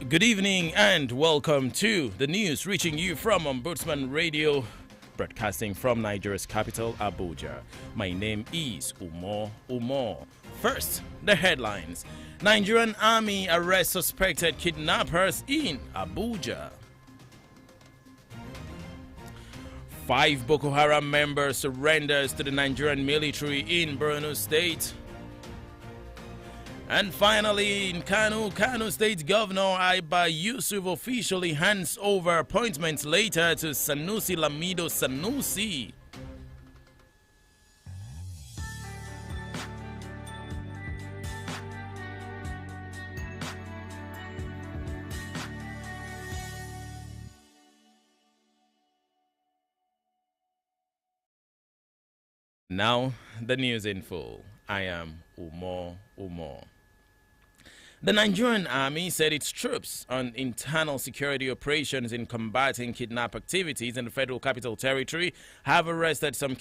Good evening and welcome to the news reaching you from Ombudsman Radio, broadcasting from Nigeria's capital, Abuja. My name is Umo. First, the headlines. Nigerian Army arrests suspected kidnappers in Abuja. 5 Boko Haram members surrenders to the Nigerian military in Borno State. And finally, in Kano State Governor Aiba Yusuf officially hands over appointments later to Sanusi Lamido Sanusi. Now, the news in full. I am Umo. The Nigerian Army said its troops on internal security operations in combating kidnap activities in the Federal Capital Territory have arrested some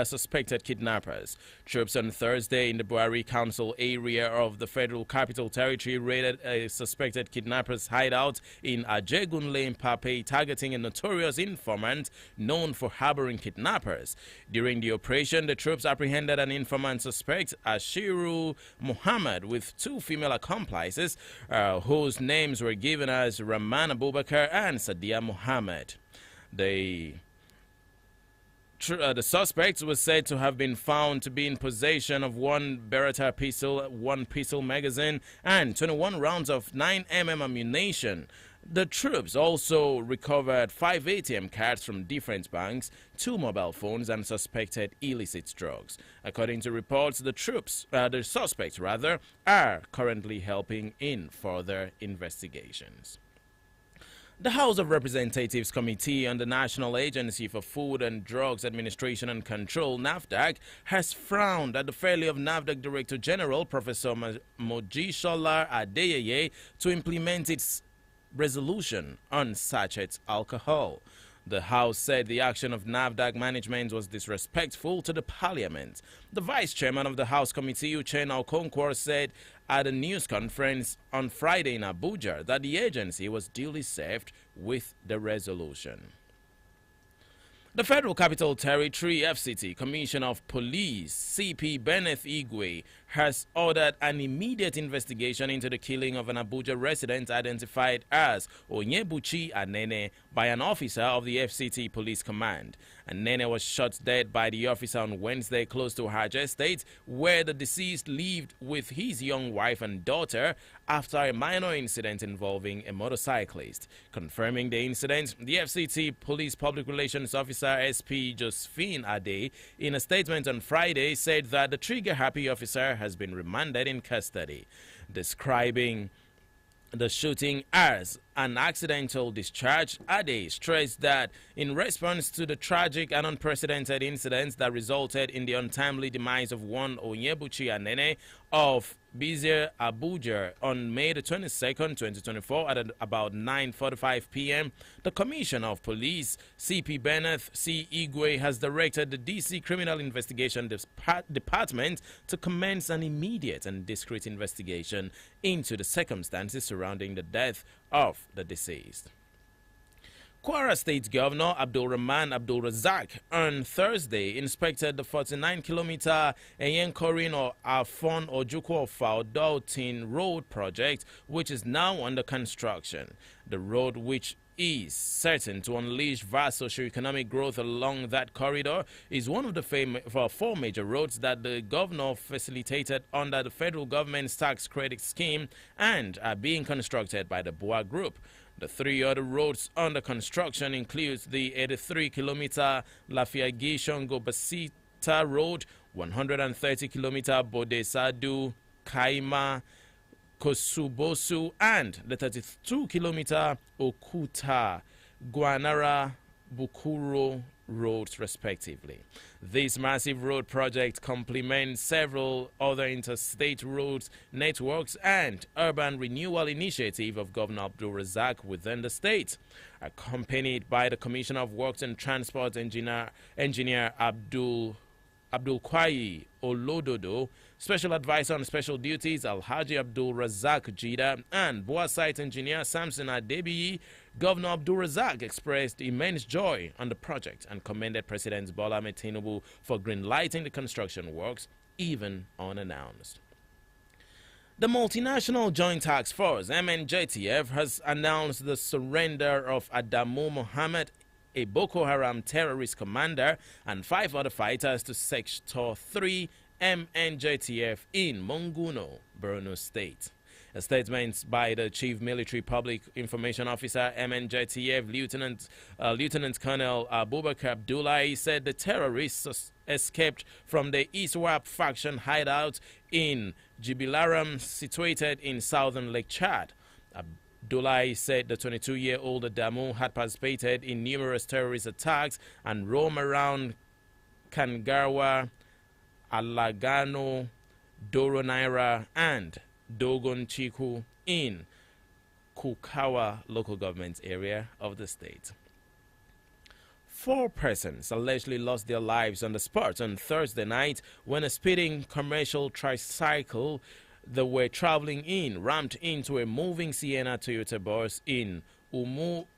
suspected kidnappers. Troops on Thursday in the Buhari Council area of the Federal Capital Territory raided a suspected kidnappers' hideout in Ajegun Lane, Pape, targeting a notorious informant known for harboring kidnappers. During the operation, the troops apprehended an informant suspect, Ashiru Muhammad, with 2 female accomplices whose names were given as Rahman Abubakar and Sadia Muhammad. The suspect was said to have been found to be in possession of 1 Beretta pistol, 1 pistol magazine, and 21 rounds of 9mm ammunition. The troops also recovered 5 ATM cards from different banks, 2 mobile phones, and suspected illicit drugs. According to reports, the suspects are currently helping in further investigations. The House of Representatives Committee on the National Agency for Food and Drugs Administration and Control, NAFDAC, has frowned at the failure of NAFDAC Director General Professor Mojisola Adeyeye to implement its resolution on sachet alcohol. The House said the action of NAFDAC management was disrespectful to the Parliament. The Vice Chairman of the House Committee, Uchenna Okonkwo, said at a news conference on Friday in Abuja that the agency was duly served with the resolution. The Federal Capital Territory FCT Commissioner of Police CP Benneth Igwe has ordered an immediate investigation into the killing of an Abuja resident identified as Onyebuchi Anene by an officer of the FCT Police Command. Anene was shot dead by the officer on Wednesday close to Hajj Estate, where the deceased lived with his young wife and daughter after a minor incident involving a motorcyclist. Confirming the incident, the FCT Police Public Relations Officer SP Josephine Ade, in a statement on Friday, said that the trigger-happy officer has been remanded in custody. Describing the shooting as an accidental discharge, Ade stressed that in response to the tragic and unprecedented incidents that resulted in the untimely demise of one Onyebuchi Anene of Bizir Abuja on May the 22nd, 2024 at about 9:45 p.m., the Commissioner of Police, CP Benneth C. Igwe, has directed the DC Criminal Investigation Department to commence an immediate and discreet investigation into the circumstances surrounding the death of the deceased. Kwara State Governor Abdul Rahman Abdul Razak on Thursday inspected the 49-kilometer Eyenkorin or Afon Ojukwu Faudaltin Road project, which is now under construction. The road, which is certain to unleash vast socio-economic growth along that corridor, is one of the 4 major roads that the governor facilitated under the federal government's tax credit scheme and are being constructed by the BUA Group. The 3 other roads under construction include the 83-kilometer Lafiagi-Shongo-Basita Road, 130-kilometer Bodesadu Kaima Kosubosu, and the 32-kilometer Okuta Guanara Bukuro roads, respectively. This massive road project complements several other interstate roads networks and urban renewal initiative of Governor Abdul Razak within the state. Accompanied by the Commissioner of Works and Transport Engineer Abdul Kwayi Olododo, Special Advisor on Special Duties Alhaji Abdul Razak Jida, and Boa Site Engineer Samson Adebiyi. Governor Abdul Razak expressed immense joy on the project and commended President Bola Ahmed Tinubu for greenlighting the construction works, even unannounced. The Multinational Joint Task Force, MNJTF, has announced the surrender of Adamu Mohammed, a Boko Haram terrorist commander, and 5 other fighters to Sector 3 MNJTF in Monguno, Borno State. A statement by the Chief Military Public Information Officer, MNJTF, Lieutenant Colonel Abubakar Abdullahi, said the terrorists escaped from the ISWAP faction hideout in Jibilaram, situated in southern Lake Chad. Abdullahi said the 22-year-old Adamu had participated in numerous terrorist attacks and roamed around Kangarwa, Alagano, Doronaira, and Dogon Chiku in Kukawa local government area of the state. 4 persons allegedly lost their lives on the spot on Thursday night when a speeding commercial tricycle they were traveling in rammed into a moving Sienna Toyota bus in Okuku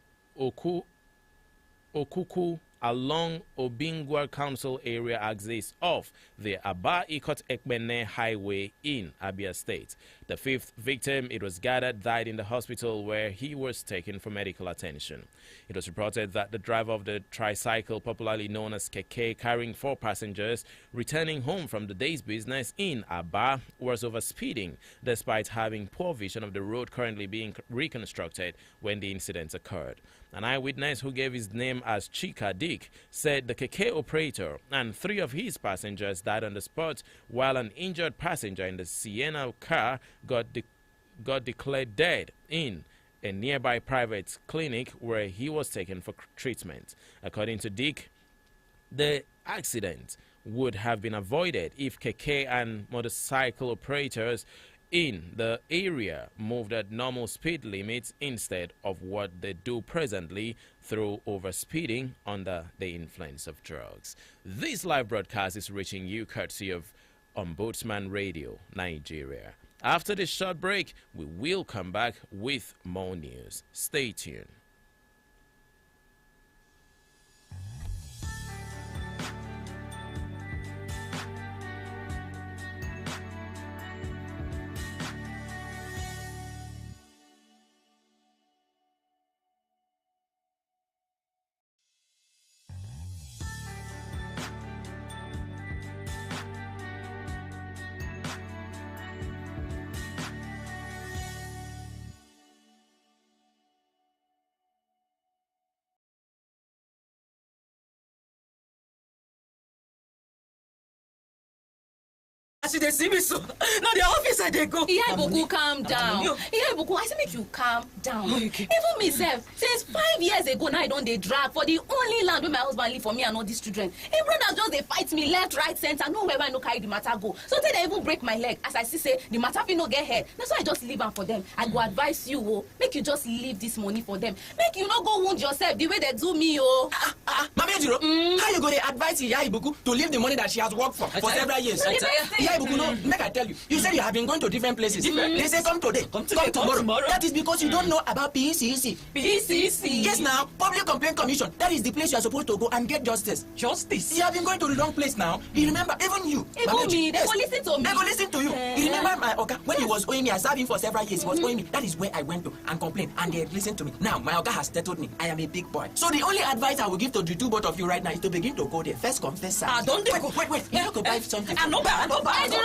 along Obingwa Council area axis of the Aba-Ikot-Ekpene Highway in Abia State. The 5th victim, it was gathered, died in the hospital where he was taken for medical attention. It was reported that the driver of the tricycle, popularly known as Keke, carrying 4 passengers, returning home from the day's business in Aba, was overspeeding despite having poor vision of the road currently being reconstructed when the incident occurred. An eyewitness who gave his name as Chika Dick said the Keke operator and 3 of his passengers died on the spot, while an injured passenger in the Sienna car got declared dead in a nearby private clinic where he was taken for treatment. According to Dick, the accident would have been avoided if Keke and motorcycle operators in the area moved at normal speed limits instead of what they do presently through overspeeding under the influence of drugs. This live broadcast is reaching you courtesy of Ombudsman Radio, Nigeria. After this short break, we will come back with more news. Stay tuned. As they see me so, now the office I they go. Yeah, Ibuku, calm down. Yeah, Ibuku, I say make you calm down. Okay. Even myself, since 5 years ago now I don't they drag for the only land where my husband live for me and all these children. Hey, brothers just they fight me left, right, center. Nowhere I no carry the matter go. So they even break my leg. As I see say the matter fit no get head. That's why I just leave am for them. I go advise you, oh, make you just leave this money for them. Make you not go wound yourself the way they do me, oh. Mama Ejiro, how you go to advise Iya Ibuku to leave the money that she has worked for several years? Iya Ibuku, no, make I tell you. You said you have been going to different places. They say come today, come tomorrow. That is because you don't know about PCC. PCC? Yes, now, Public Complaint Commission. That is the place you are supposed to go and get justice. Justice? You have been going to the wrong place now. You remember, even you. Even me, they will listen to me. They will listen to you. You remember my Oga, when he was owing me, I served him for several years. He was owing me. That is where I went to and complained, and they listened to me. Now, my Oga has settled me. I am a big boy. So the only advice I will give to the two both of you right now is to begin to go there. First confess, sir. Don't Wait. You have to buy something. I'm not bad. To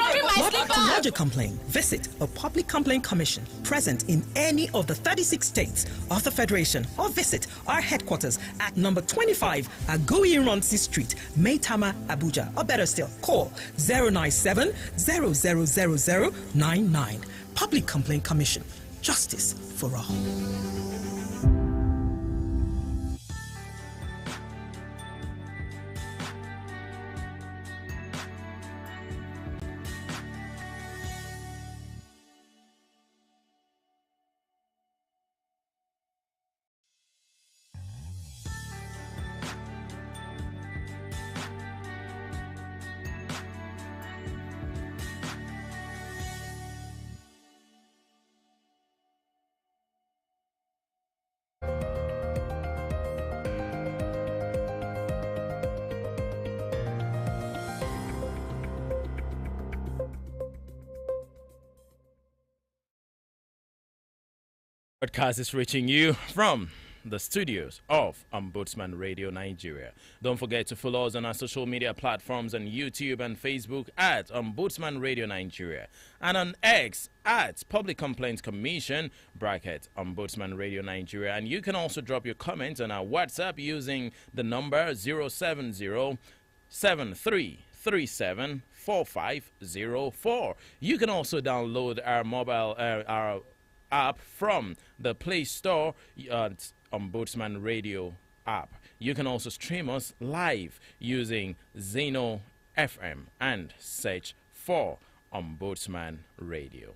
lodge a complaint, visit a public complaint commission present in any of the 36 states of the Federation, or visit our headquarters at number 25 Agoyi Ronsi Street, Maitama, Abuja, or better still, call 097 000099. Public Complaint Commission. Justice for all. Podcast is reaching you from the studios of Ombudsman Radio Nigeria. Don't forget to follow us on our social media platforms on YouTube and Facebook at Ombudsman Radio Nigeria and on X at Public Complaints Commission bracket Ombudsman Radio Nigeria. And you can also drop your comments on our WhatsApp using the number 070-7337-4504. You can also download our mobile our app from the Play Store at Ombudsman Radio app. You can also stream us live using Zeno FM and search for Ombudsman Radio.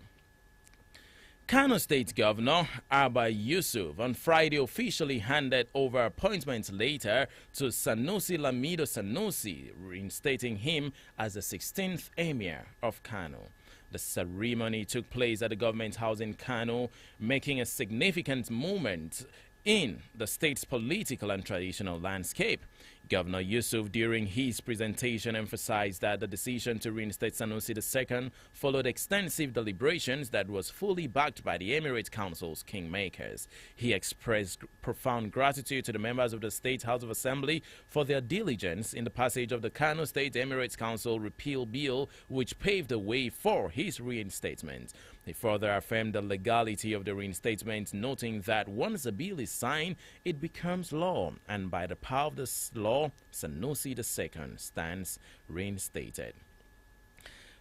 Kano State Governor Abba Yusuf on Friday officially handed over appointments later to Sanusi Lamido Sanusi, reinstating him as the 16th Emir of Kano. The ceremony took place at the government house in Kano, making a significant moment in the state's political and traditional landscape. Governor Yusuf, during his presentation, emphasized that the decision to reinstate Sanusi II followed extensive deliberations that was fully backed by the Emirate Council's kingmakers. He expressed profound gratitude to the members of the State House of Assembly for their diligence in the passage of the Kano State Emirates Council repeal bill, which paved the way for his reinstatement. He further affirmed the legality of the reinstatement, noting that once a bill is signed, it becomes law, and by the power of this law, Sanusi II stands reinstated.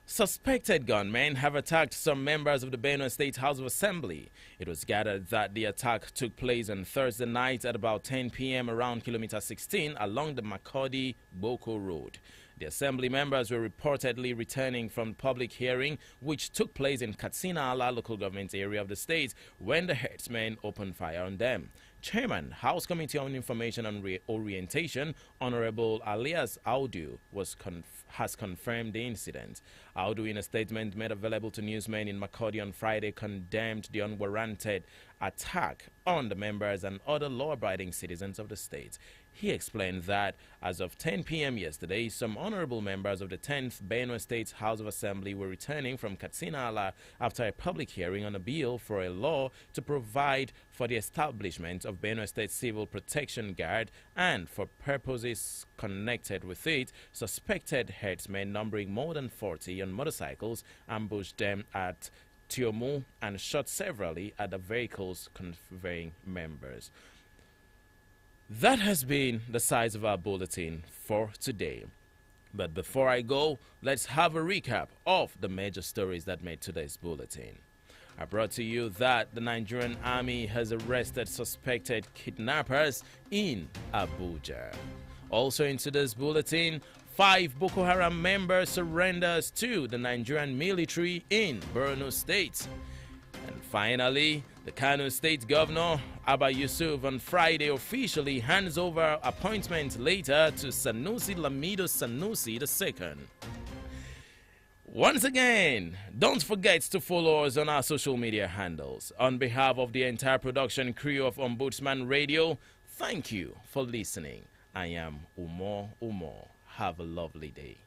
Suspected gunmen have attacked some members of the Benue State House of Assembly. It was gathered that the attack took place on Thursday night at about 10 p.m. around kilometer 16 along the Makodi-Boko Road. The assembly members were reportedly returning from public hearing, which took place in Katsina-Ala local government area of the state, when the herdsmen opened fire on them. Chairman, House Committee on Information and Orientation, Honorable Alias Audu, has confirmed the incident. Audu, in a statement made available to newsmen in Makodi on Friday, condemned the unwarranted attack on the members and other law-abiding citizens of the state. He explained that as of 10 p.m. yesterday, some honorable members of the 10th Benue State House of Assembly were returning from Katsina-Ala after a public hearing on a bill for a law to provide for the establishment of Benue State Civil Protection Guard, and for purposes connected with it, suspected herdsmen numbering more than 40 on motorcycles ambushed them at Tiomu and shot severally at the vehicles conveying members. That has been the size of our bulletin for today. But before I go, let's have a recap of the major stories that made today's bulletin. I brought to you that the Nigerian Army has arrested suspected kidnappers in Abuja. Also in today's bulletin, 5 Boko Haram members surrenders to the Nigerian military in Borno State. And finally, the Kano State Governor, Abba Yusuf, on Friday officially hands over appointment later to Sanusi Lamido Sanusi II. Once again, don't forget to follow us on our social media handles. On behalf of the entire production crew of Ombudsman Radio, thank you for listening. I am Umo Umo. Have a lovely day.